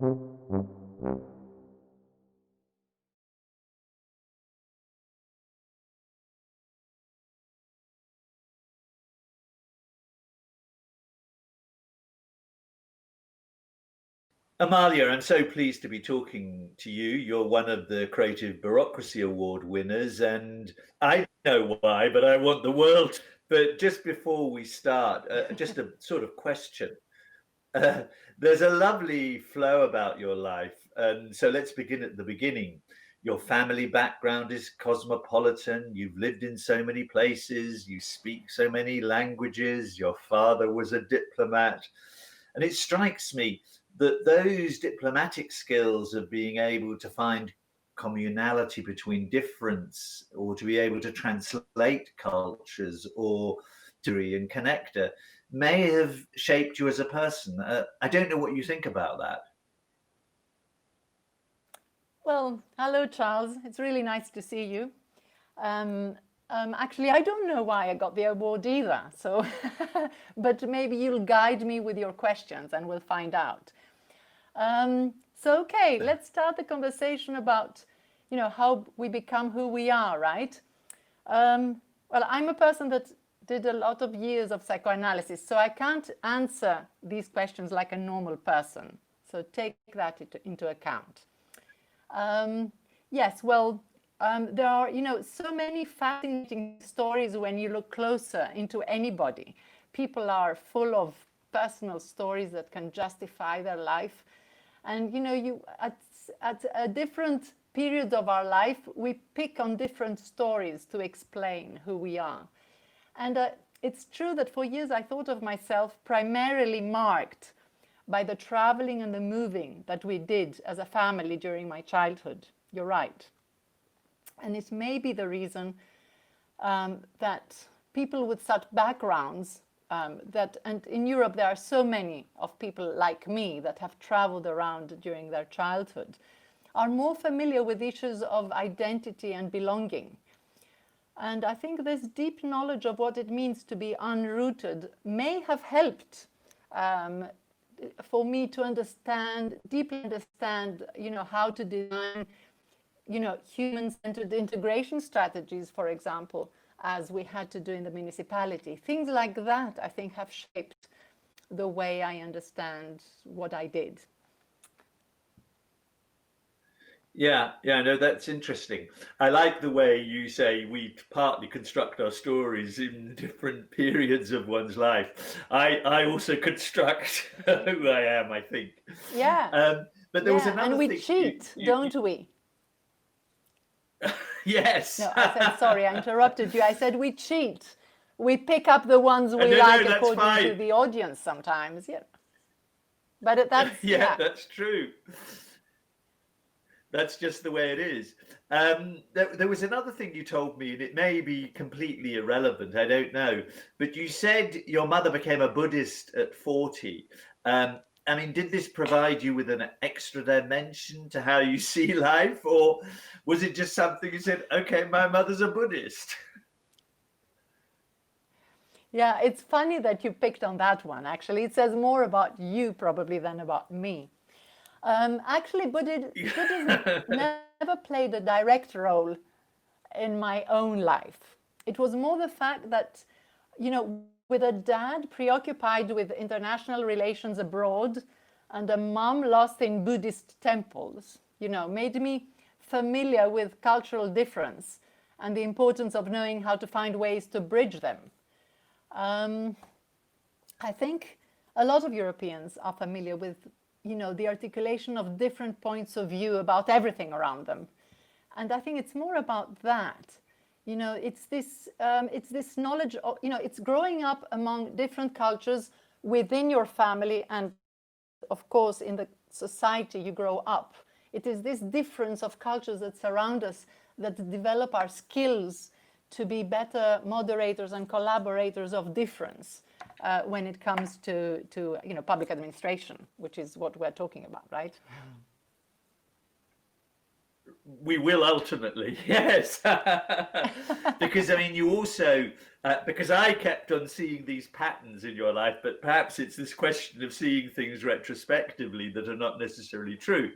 Amalia, I'm so pleased to be talking to you. You're one of the Creative Bureaucracy Award winners, and I know why, but I want the world. But just before we start, just a sort of question. Uh, there's a lovely flow about your life, and so let's begin at the beginning. Your family background is cosmopolitan. You've lived in so many places. You speak so many languages. Your father was a diplomat. And it strikes me that those diplomatic skills of being able to find communality between difference or to be able to translate cultures or to and connector may have shaped you as a person. I don't know what you think about that. Well, hello, Charles. It's really nice to see you. Actually, I don't know why I got the award either. So, but maybe you'll guide me with your questions and we'll find out. Okay, let's start the conversation about, how we become who we are, right? Well, I'm a person that did a lot of years of psychoanalysis, so I can't answer these questions like a normal person. So take that into account. Yes, well, there are, so many fascinating stories when you look closer into anybody. People are full of personal stories that can justify their life. And, at different periods of our life, we pick on different stories to explain who we are. And it's true that for years I thought of myself primarily marked by the traveling and the moving that we did as a family during my childhood. You're right. And it may be the reason that people with such backgrounds, and in Europe there are so many of people like me that have traveled around during their childhood, are more familiar with issues of identity and belonging. And I think this deep knowledge of what it means to be unrooted may have helped for me to deeply understand, how to design, human-centered integration strategies, for example, as we had to do in the municipality. Things like that, I think, have shaped the way I understand what I did. Yeah, no, that's interesting. I like the way you say we partly construct our stories in different periods of one's life. I also construct who I am, I think. Yeah. But there was another and we thing. cheat, don't we? Yes. No, I said, sorry, I interrupted you. I said we cheat. We pick up the ones we like according to the audience sometimes. Yeah. But that's... yeah, that's true. That's just the way it is. There was another thing you told me, and it may be completely irrelevant, I don't know, but you said your mother became a Buddhist at 40. I mean, did this provide you with an extra dimension to how you see life, or was it just something you said, okay, my mother's a Buddhist? Yeah, it's funny that you picked on that one, actually. It says more about you probably than about me. Actually, Buddhism never played a direct role in my own life. It was more the fact that, with a dad preoccupied with international relations abroad and a mom lost in Buddhist temples, made me familiar with cultural difference and the importance of knowing how to find ways to bridge them. I think a lot of Europeans are familiar with the articulation of different points of view about everything around them. And I think it's more about that. It's this knowledge of, it's growing up among different cultures within your family and, of course, in the society you grow up. It is this difference of cultures that surround us that develop our skills to be better moderators and collaborators of difference. When it comes to public administration, which is what we're talking about, right? We will ultimately, yes. Because I mean, you also, because I kept on seeing these patterns in your life, but perhaps it's this question of seeing things retrospectively that are not necessarily true.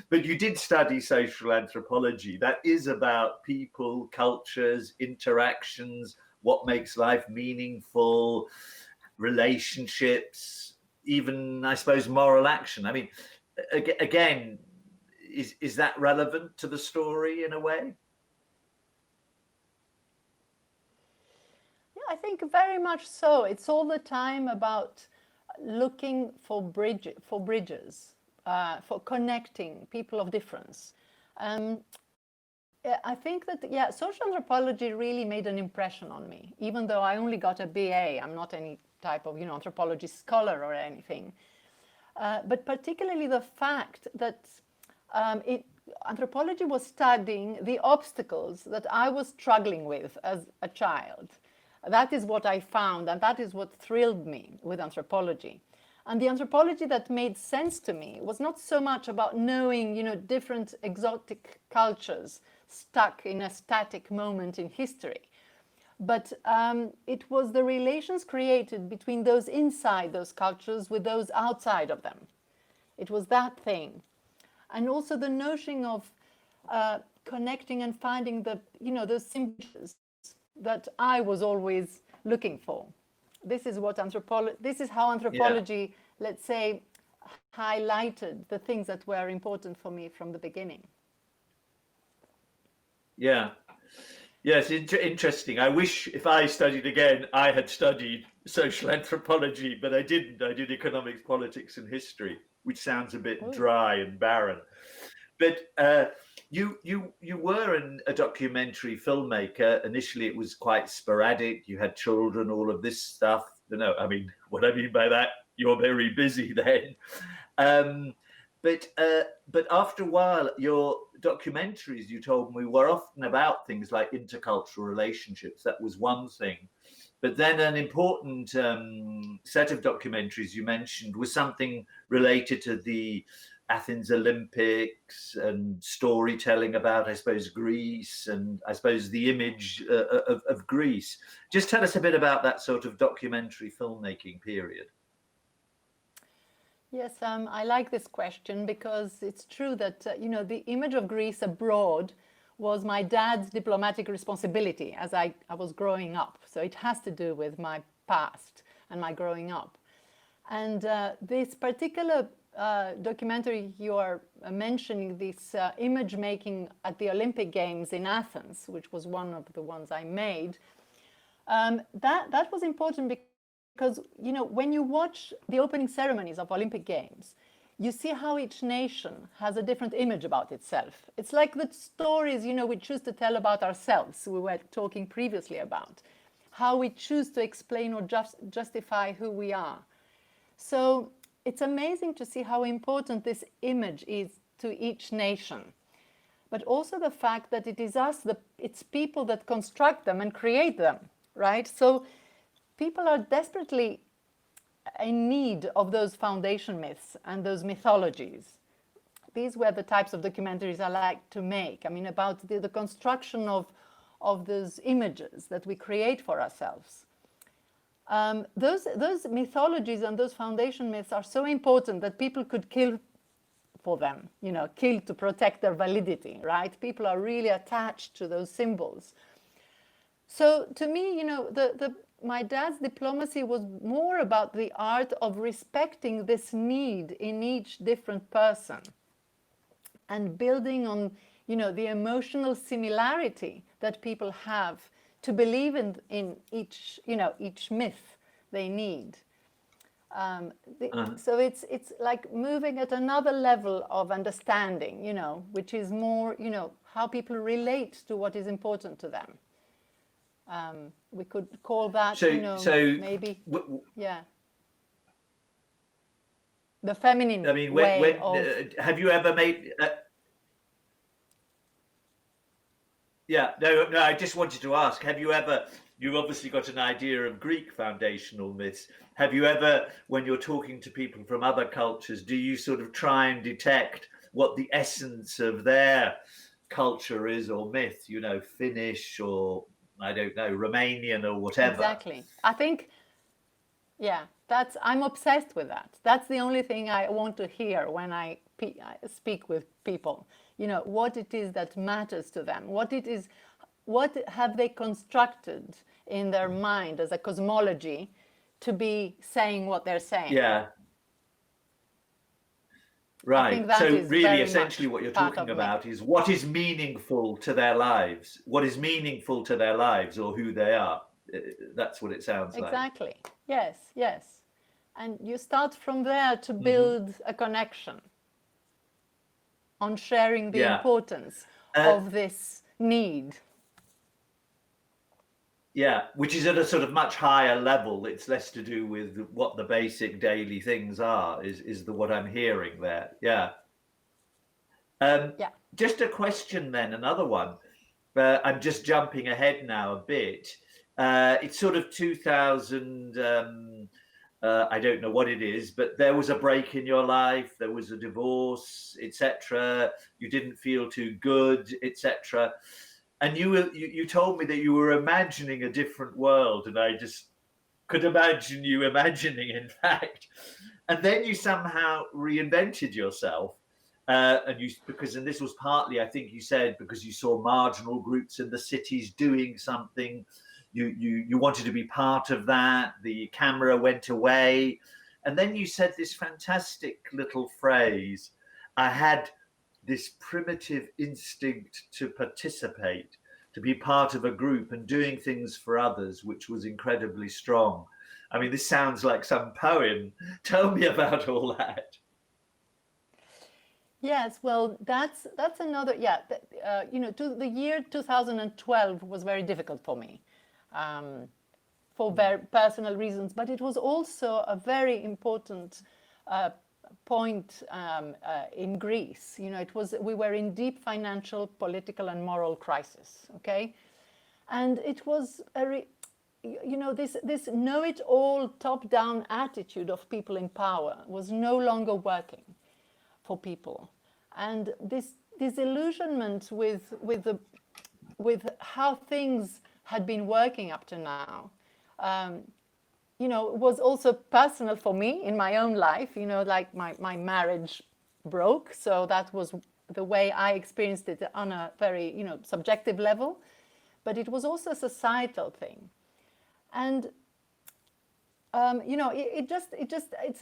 But you did study social anthropology. That is about people, cultures, interactions, what makes life meaningful, relationships, even, I suppose, moral action. I mean, again, is that relevant to the story in a way? Yeah, I think very much so. It's all the time about looking for bridges, for connecting people of difference. I think that, yeah, social anthropology really made an impression on me, even though I only got a BA. I'm not any type of, anthropology scholar or anything. But particularly the fact that anthropology was studying the obstacles that I was struggling with as a child. That is what I found, and that is what thrilled me with anthropology. And the anthropology that made sense to me was not so much about knowing, different exotic cultures stuck in a static moment in history. But it was the relations created between those inside those cultures with those outside of them. It was that thing. And also the notion of connecting and finding those symbols that I was always looking for. This is how anthropology, let's say, highlighted the things that were important for me from the beginning. Yeah. Yes, interesting. I wish if I studied again, I had studied social anthropology, but I didn't. I did economics, politics, and history, which sounds a bit dry and barren. But you were a documentary filmmaker. Initially, it was quite sporadic. You had children, all of this stuff. I mean, what I mean by that, you're very busy then. But after a while, your documentaries, you told me, were often about things like intercultural relationships. That was one thing. But then an important set of documentaries you mentioned was something related to the Athens Olympics and storytelling about, I suppose, Greece and I suppose the image of Greece. Just tell us a bit about that sort of documentary filmmaking period. Yes, I like this question because it's true that, the image of Greece abroad was my dad's diplomatic responsibility as I was growing up. So it has to do with my past and my growing up. And this particular documentary you are mentioning, this image making at the Olympic Games in Athens, which was one of the ones I made, that was important because, when you watch the opening ceremonies of Olympic Games, you see how each nation has a different image about itself. It's like the stories, we choose to tell about ourselves, we were talking previously about, how we choose to explain or justify who we are. So it's amazing to see how important this image is to each nation, but also the fact that it is it's people that construct them and create them, right? So people are desperately in need of those foundation myths and those mythologies. These were the types of documentaries I like to make. I mean, about the construction of those images that we create for ourselves. Those mythologies and those foundation myths are so important that people could kill for them, kill to protect their validity, right? People are really attached to those symbols. So to me, my dad's diplomacy was more about the art of respecting this need in each different person and building on, the emotional similarity that people have to believe in each myth they need. So it's like moving at another level of understanding, which is more, how people relate to what is important to them. We could call that, maybe, the feminine way of... have you ever made... No, I just wanted to ask, you've obviously got an idea of Greek foundational myths. Have you ever, when you're talking to people from other cultures, do you sort of try and detect what the essence of their culture is or myth, you know, Finnish or I don't know, Romanian or whatever. Exactly. I think, yeah, I'm obsessed with that. That's the only thing I want to hear when I speak with people. You know, what it is that matters to them, what have they constructed in their mind as a cosmology to be saying what they're saying. Yeah. I think Right. that So is really, very essentially much what you're part talking of me. about is what is meaningful to their lives, what is meaningful to their lives or who they are. That's what it sounds like. Exactly. Yes, yes. And you start from there to Mhm. build a connection on sharing the Yeah. importance Uh, of this need. Yeah, which is at a sort of much higher level. It's less to do with what the basic daily things are, is what I'm hearing there. Yeah. Yeah. Just a question then, another one. I'm just jumping ahead now a bit. It's sort of 2000, I don't know what it is, but there was a break in your life, there was a divorce, etc. You didn't feel too good, etc. And you told me that you were imagining a different world, and I just could imagine you imagining, in fact. And then you somehow reinvented yourself. And this was partly, I think you said, because you saw marginal groups in the cities doing something, you wanted to be part of that. The camera went away, and then you said this fantastic little phrase: "I had this primitive instinct to participate, to be part of a group and doing things for others, which was incredibly strong." I mean, this sounds like some poem. Tell me about all that. Yes, well, that's another, yeah, the year 2012 was very difficult for me, for very personal reasons, but it was also a very important point in Greece. You know, we were in deep financial, political, and moral crisis. Okay, and it was this know-it-all, top-down attitude of people in power was no longer working for people, and this disillusionment with how things had been working up to now, was also personal for me in my own life. You know, like my marriage broke, so that was the way I experienced it on a very subjective level, but it was also a societal thing, and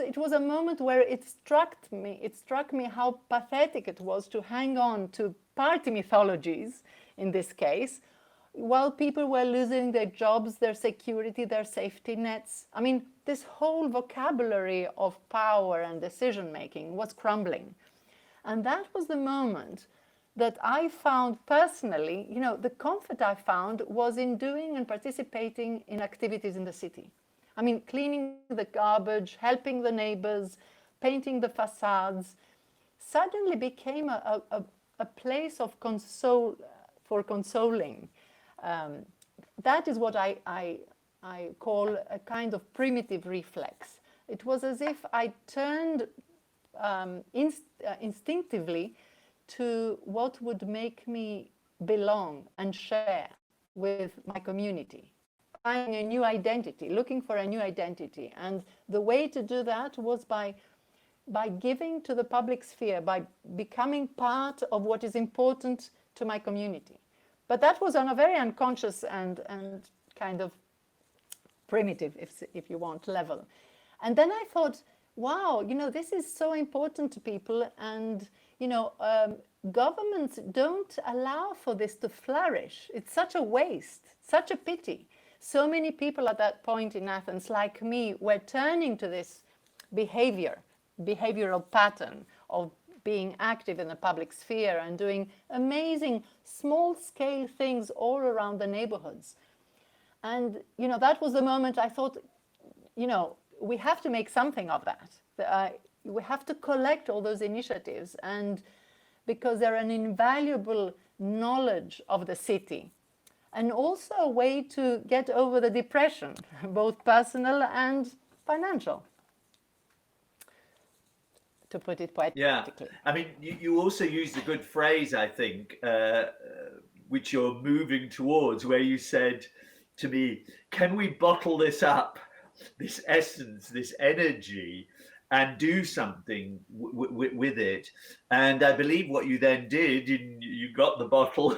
it was a moment where it struck me how pathetic it was to hang on to party mythologies, in this case, while people were losing their jobs, their security, their safety nets. I mean, this whole vocabulary of power and decision making was crumbling. And that was the moment that I found personally, the comfort I found was in doing and participating in activities in the city. I mean, cleaning the garbage, helping the neighbors, painting the facades, suddenly became a place of for consoling. That is what I call a kind of primitive reflex. It was as if I turned instinctively to what would make me belong and share with my community, finding a new identity, looking for a new identity. And the way to do that was by giving to the public sphere, by becoming part of what is important to my community. But that was on a very unconscious and kind of primitive, if you want, level. And then I thought, wow, this is so important to people, and governments don't allow for this to flourish. It's such a waste, such a pity. So many people at that point in Athens, like me, were turning to this behavioral pattern of being active in the public sphere and doing amazing small-scale things all around the neighborhoods. And, that was the moment I thought, we have to make something of that. We have to collect all those initiatives, and because they're an invaluable knowledge of the city, and also a way to get over the depression, both personal and financial. to put it Yeah, poetically. I mean, you also used a good phrase, I think, which you're moving towards, where you said to me, can we bottle this up, this essence, this energy, and do something with it? And I believe what you then did, you got the bottle,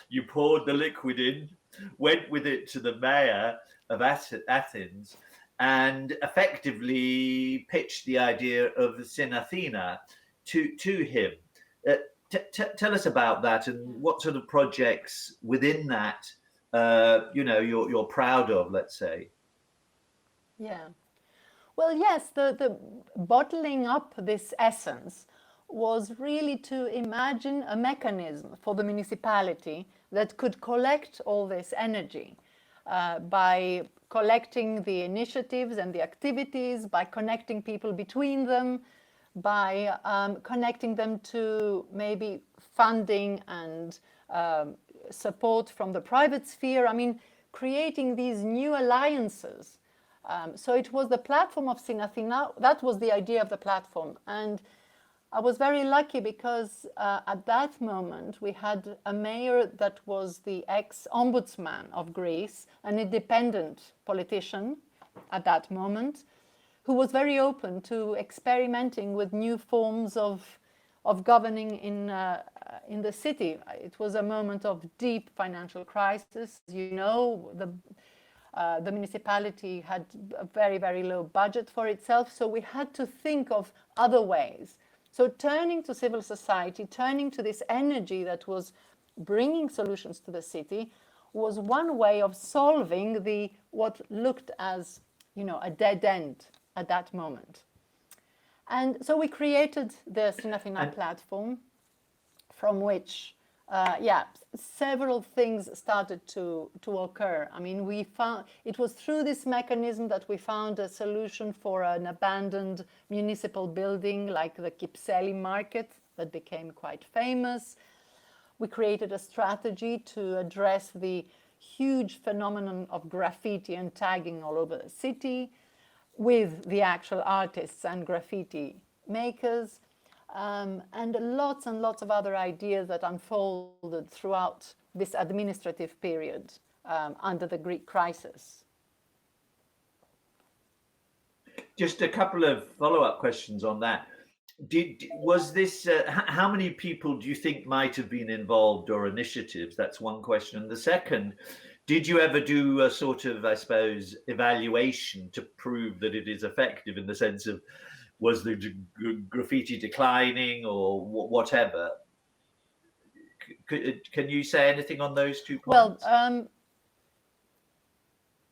you poured the liquid in, went with it to the mayor of Athens, and effectively pitched the idea of Synathina to him. Uh, tell us about that and what sort of projects within that you're proud of, let's say. Yeah. Well, yes, the bottling up this essence was really to imagine a mechanism for the municipality that could collect all this energy by collecting the initiatives and the activities, by connecting people between them, by connecting them to maybe funding and support from the private sphere. I mean, creating these new alliances. So it was the platform of Synathina. That was the idea of the platform. And I was very lucky because at that moment we had a mayor that was the ex-ombudsman of Greece, an independent politician at that moment, who was very open to experimenting with new forms of governing in the city. It was a moment of deep financial crisis. You know, the municipality had a very, very low budget for itself, so we had to think of other ways. So turning to civil society, turning to this energy that was bringing solutions to the city was one way of solving what looked as, a dead end at that moment. And so we created the Synathina platform, from which several things started to occur. I mean, we found it was through this mechanism that we found a solution for an abandoned municipal building like the Kypseli market that became quite famous. We created a strategy to address the huge phenomenon of graffiti and tagging all over the city with the actual artists and graffiti makers. And lots of other ideas that unfolded throughout this administrative period under the Greek crisis. Just a couple of follow-up questions on that. Was this how many people do you think might have been involved, or initiatives? That's one question. And the second, did you ever do a sort of, I suppose, evaluation to prove that it is effective, in the sense of, was the graffiti declining or whatever? Can you say anything on those 2 points? Well,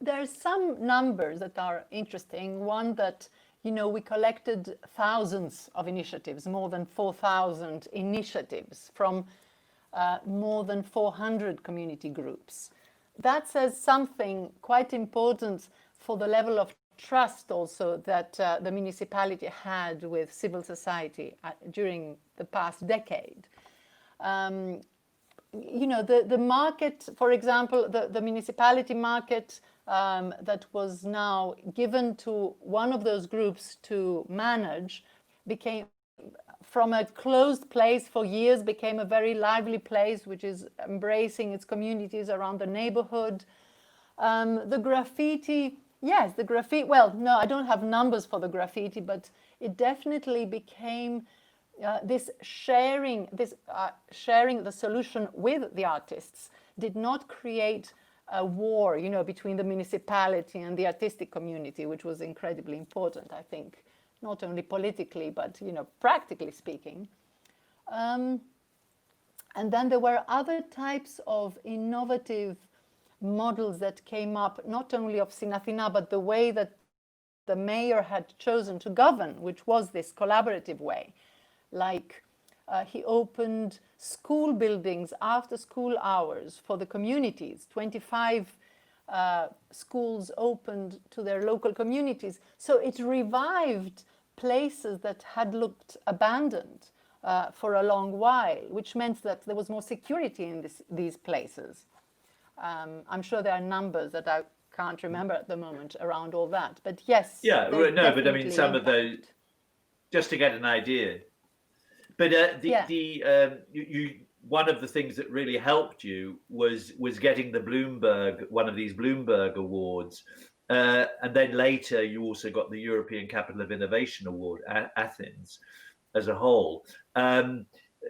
there's some numbers that are interesting. One that, we collected thousands of initiatives, more than 4,000 initiatives from more than 400 community groups. That says something quite important for the level of trust also that the municipality had with civil society during the past decade. The market, for example, the municipality market that was now given to one of those groups to manage became, from a closed place for years, became a very lively place which is embracing its communities around the neighborhood. The graffiti, yes, well, no, I don't have numbers for the graffiti, but it definitely became this sharing the solution with the artists did not create a war, between the municipality and the artistic community, which was incredibly important, I think, not only politically, but, practically speaking. And then there were other types of innovative models that came up, not only of Synathina, but the way that the mayor had chosen to govern, which was this collaborative way. Like he opened school buildings after school hours for the communities. 25 schools opened to their local communities. So it revived places that had looked abandoned for a long while, which meant that there was more security in these places. I'm sure there are numbers that I can't remember at the moment around all that, but yes. Yeah, no, but I mean, some of those just to get an idea. But one of the things that really helped you was getting the one of these Bloomberg awards, and then later you also got the European Capital of Innovation Award at Athens as a whole.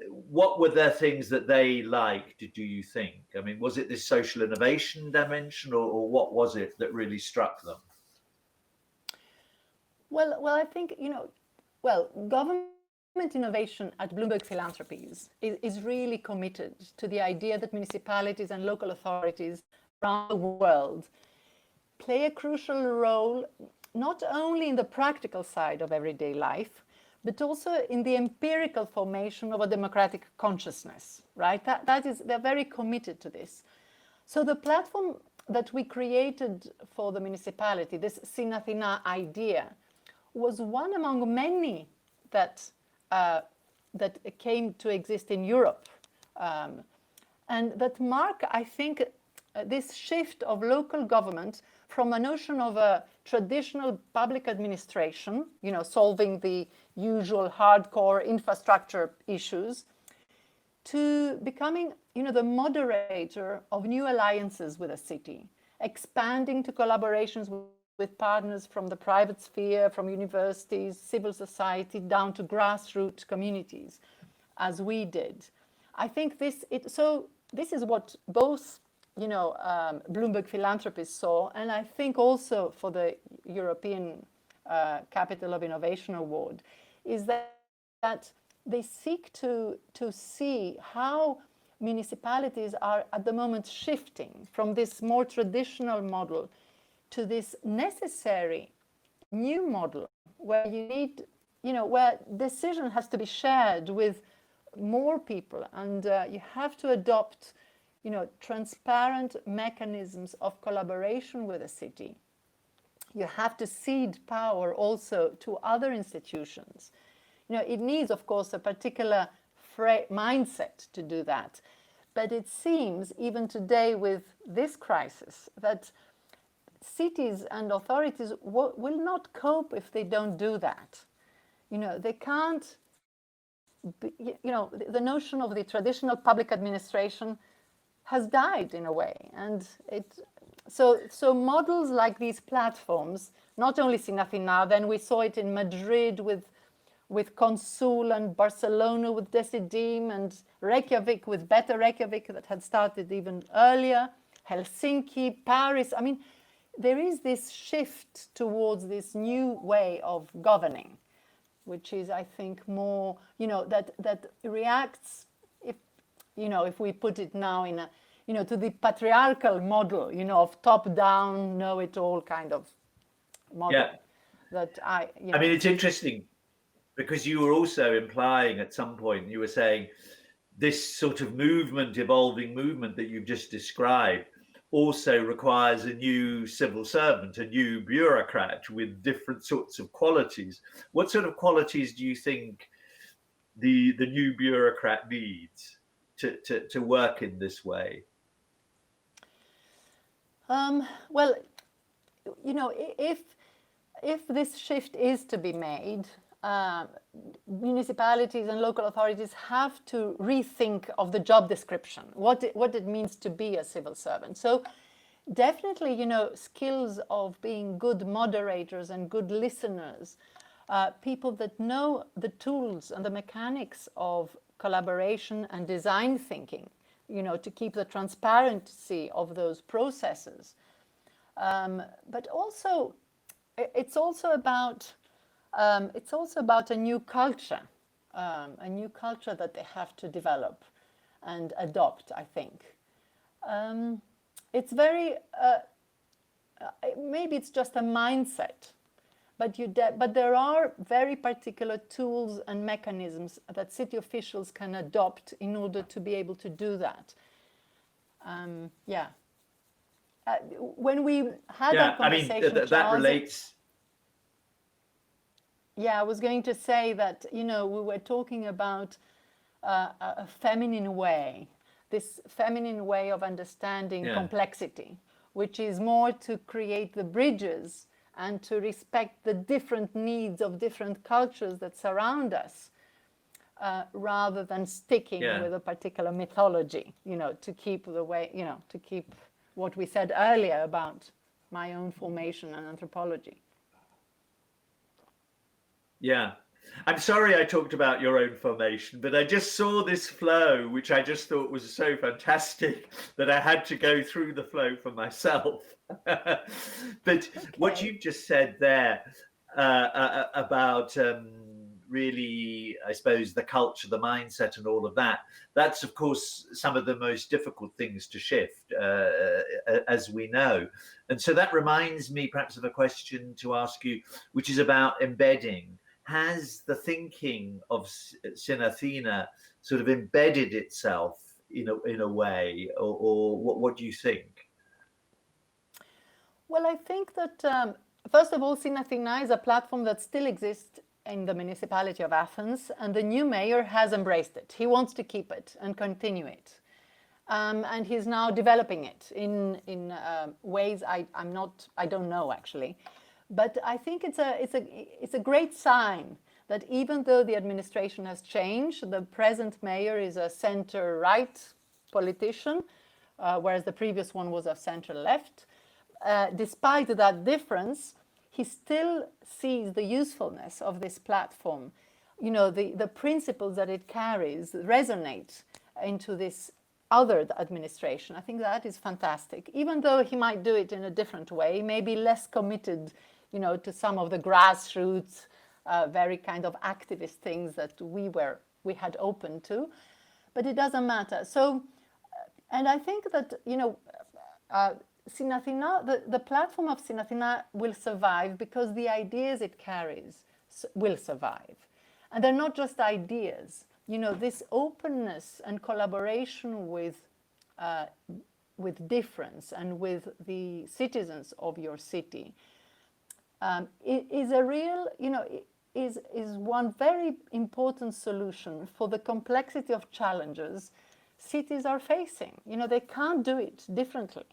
What were the things that they liked, do you think? I mean, was it this social innovation dimension, or what was it that really struck them? Well, I think, government innovation at Bloomberg Philanthropies is really committed to the idea that municipalities and local authorities around the world play a crucial role, not only in the practical side of everyday life, but also in the empirical formation of a democratic consciousness, right? They're very committed to this. So the platform that we created for the municipality, this Sinathina idea, was one among many that came to exist in Europe, and that mark, I think, this shift of local government from a notion of a traditional public administration, solving the usual hardcore infrastructure issues, to becoming, the moderator of new alliances with a city, expanding to collaborations with partners from the private sphere, from universities, civil society, down to grassroots communities, as we did. I think this is what both Bloomberg Philanthropists saw, and I think also for the European Capital of Innovation Award, is that they seek to see how municipalities are at the moment shifting from this more traditional model to this necessary new model where you need, where decision has to be shared with more people, and you have to adopt, transparent mechanisms of collaboration with a city. You have to cede power also to other institutions. It needs, of course, a particular mindset to do that. But it seems, even today with this crisis, that cities and authorities will not cope if they don't do that. They can't, the notion of the traditional public administration has died in a way. And so models like these platforms, not only Sinathina, then we saw it in Madrid with Consul, and Barcelona with Decidim, and Reykjavik with Better Reykjavik that had started even earlier, Helsinki, Paris. I mean, there is this shift towards this new way of governing, which is, I think, more, that reacts, if we put it now in a, to the patriarchal model, of top-down, know-it-all kind of model. Yeah. That I mean, it's interesting because you were also implying at some point, you were saying this sort of evolving movement that you've just described also requires a new civil servant, a new bureaucrat with different sorts of qualities. What sort of qualities do you think the new bureaucrat needs to work in this way? Well, if this shift is to be made, municipalities and local authorities have to rethink of the job description, what it means to be a civil servant. So definitely, skills of being good moderators and good listeners, people that know the tools and the mechanics of collaboration and design thinking, to keep the transparency of those processes. But also, it's also about a new culture that they have to develop and adopt, I think. It's very, maybe it's just a mindset, but there are very particular tools and mechanisms that city officials can adopt in order to be able to do that. When we had our conversation, I mean, that relates. Yeah, I was going to say that, we were talking about a feminine way, this feminine way of understanding complexity, which is more to create the bridges and to respect the different needs of different cultures that surround us, rather than sticking with a particular mythology, to keep the way, to keep what we said earlier about my own formation and anthropology. Yeah. I'm sorry I talked about your own formation, but I just saw this flow, which I just thought was so fantastic that I had to go through the flow for myself. But what you've just said there about really, I suppose, the culture, the mindset and all of that, that's, of course, some of the most difficult things to shift, as we know. And so that reminds me perhaps of a question to ask you, which is about embedding. Has the thinking of Sinathina sort of embedded itself in a way, or what do you think? Well, I think that first of all, Sinathina is a platform that still exists in the municipality of Athens, and the new mayor has embraced it. He wants to keep it and continue it, and he's now developing it in ways I don't know actually. But I think it's a great sign that even though the administration has changed, the present mayor is a center-right politician, whereas the previous one was a center-left. Despite that difference, he still sees the usefulness of this platform. The principles that it carries resonate into this other administration. I think that is fantastic. Even though he might do it in a different way, maybe less committed to some of the grassroots, very kind of activist things that we had opened to, but it doesn't matter. So, and I think that Sinathina, the platform of Sinathina will survive because the ideas it carries will survive, and they're not just ideas. This openness and collaboration with difference and with the citizens of your city. Is a real, is one very important solution for the complexity of challenges cities are facing. They can't do it differently.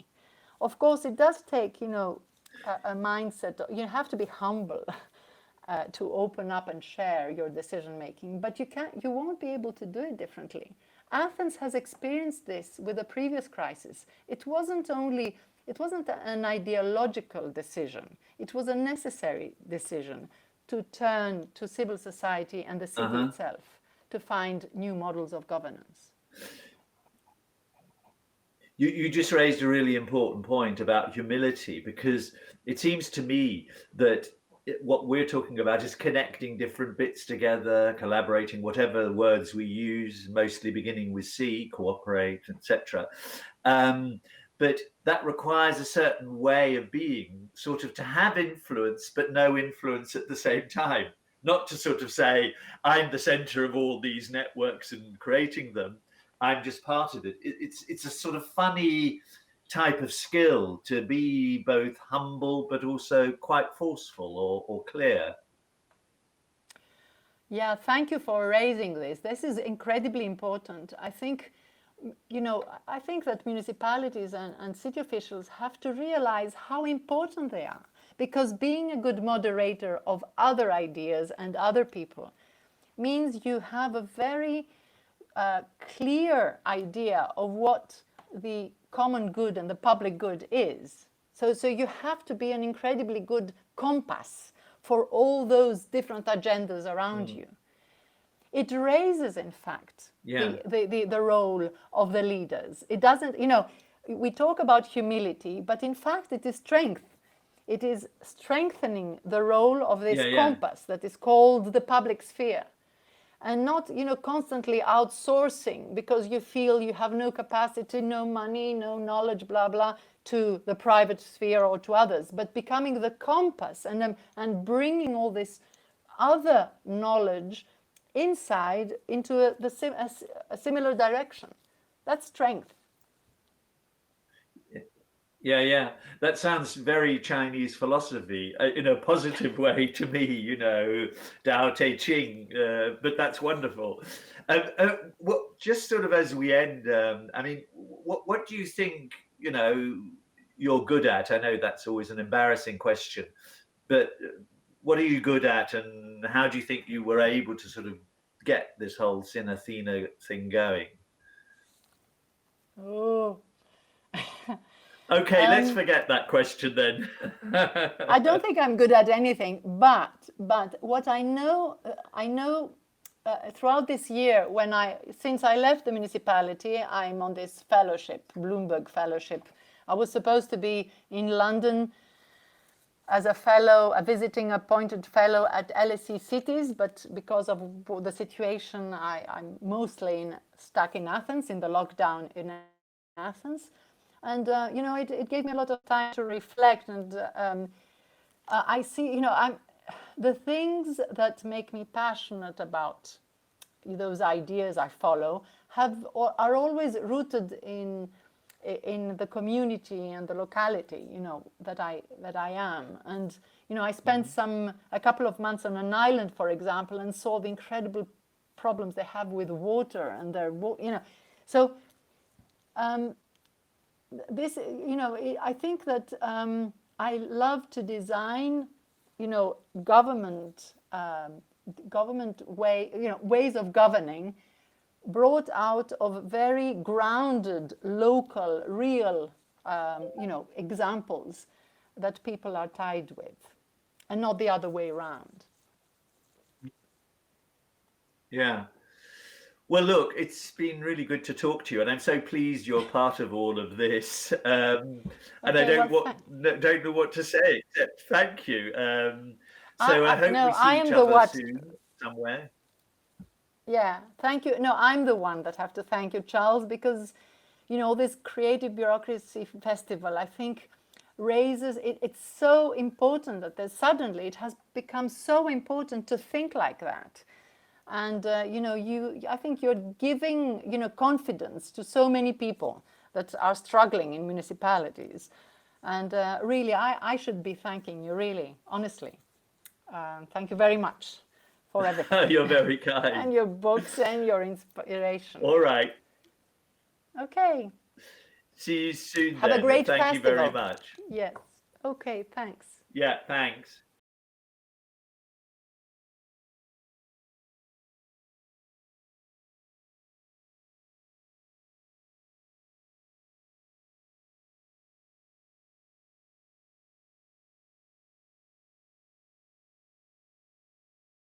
Of course, it does take, a mindset. You have to be humble to open up and share your decision making, but you won't be able to do it differently. Athens has experienced this with the previous crisis. It wasn't an ideological decision. It was a necessary decision to turn to civil society and the city itself to find new models of governance. You just raised a really important point about humility, because it seems to me that what we're talking about is connecting different bits together, collaborating, whatever words we use, mostly beginning with C, cooperate, etc. But that requires a certain way of being, sort of to have influence, but no influence at the same time. Not to sort of say, I'm the center of all these networks and creating them. I'm just part of it. It's a sort of funny type of skill to be both humble, but also quite forceful or clear. Yeah, thank you for raising this. This is incredibly important. I think that municipalities and city officials have to realize how important they are, because being a good moderator of other ideas and other people means you have a very clear idea of what the common good and the public good is. So you have to be an incredibly good compass for all those different agendas around you. It raises, in fact, the role of the leaders. It doesn't, we talk about humility, but in fact it is strength. It is strengthening the role of this compass that is called the public sphere. And not, constantly outsourcing because you feel you have no capacity, no money, no knowledge, blah, blah, to the private sphere or to others, but becoming the compass and bringing all this other knowledge inside into a similar direction. That's strength. Yeah. That sounds very Chinese philosophy in a positive way to me, Tao Te Ching, but that's wonderful. Just sort of as we end, what do you think, you're good at? I know that's always an embarrassing question, but what are you good at, and how do you think you were able to sort of get this whole Sin Athena thing going? Oh. Okay, let's forget that question then. I don't think I'm good at anything, but what I know, throughout this year, since I left the municipality, I'm on this fellowship, Bloomberg Fellowship. I was supposed to be in London as a fellow, a visiting appointed fellow at LSE Cities, but because of the situation, I'm mostly stuck in Athens, in the lockdown in Athens. And, it gave me a lot of time to reflect. And I see, the things that make me passionate about those ideas I follow are always rooted in the community and the locality, that I am. And, I spent a couple of months on an island, for example, and saw the incredible problems they have with water and so this, I think that I love to design, government ways of governing brought out of very grounded, local, real, examples that people are tied with, and not the other way around. Yeah. Well, look, it's been really good to talk to you, and I'm so pleased you're part of all of this. And I don't know what to say except thank you. So I hope we see each other soon somewhere. Yeah, thank you. No, I'm the one that have to thank you, Charles, because, this Creative Bureaucracy Festival, I think, raises it's so important that suddenly it has become so important to think like that. And, I think you're giving, confidence to so many people that are struggling in municipalities. And really, I should be thanking you, really, honestly. Thank you very much for everything. You're very kind. And your books and your inspiration. All right. Okay. See you soon. Have a great festival. Thank you very much. Yes. Okay, thanks. Yeah, thanks.